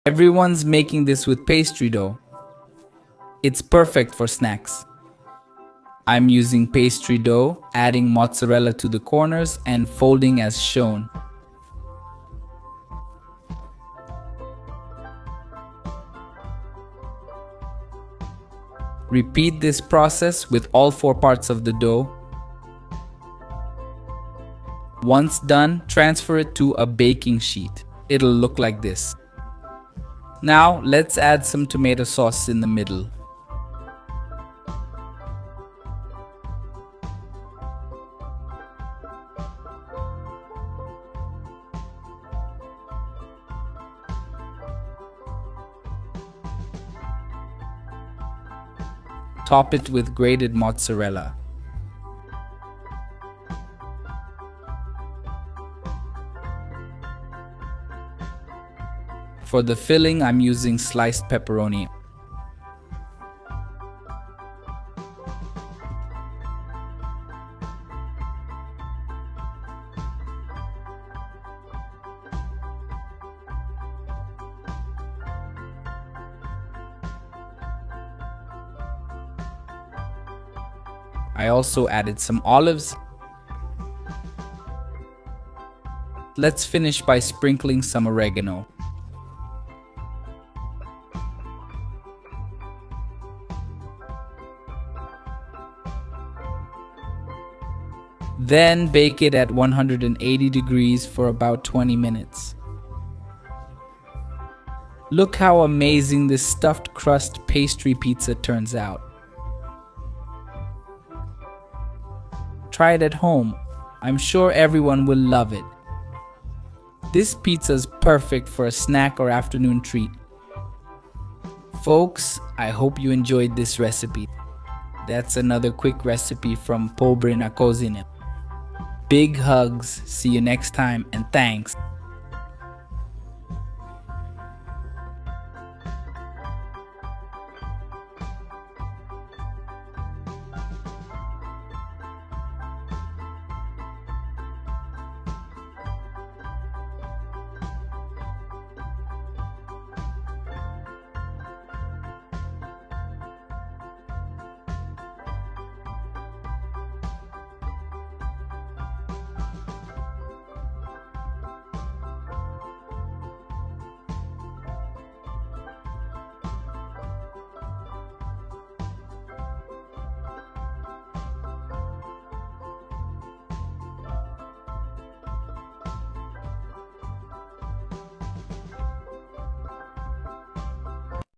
Everyone's making this with pastry dough. It's perfect for snacks. I'm using pastry dough, adding mozzarella to the corners and folding as shown. Repeat this process with all 4 parts of the dough. Once done, transfer it to a baking sheet. It'll look like this. Now, let's add some tomato sauce in the middle. Top it with grated mozzarella. For the filling, I'm using sliced pepperoni. I also added some olives. Let's finish by sprinkling some oregano. Then bake it at 180 degrees for about 20 minutes. Look how amazing this stuffed crust pastry pizza turns out. Try it at home. I'm sure everyone will love it. This pizza is perfect for a snack or afternoon treat. Folks, I hope you enjoyed this recipe. That's another quick recipe from Pobre na Cozina. Big hugs, see you next time, and thanks.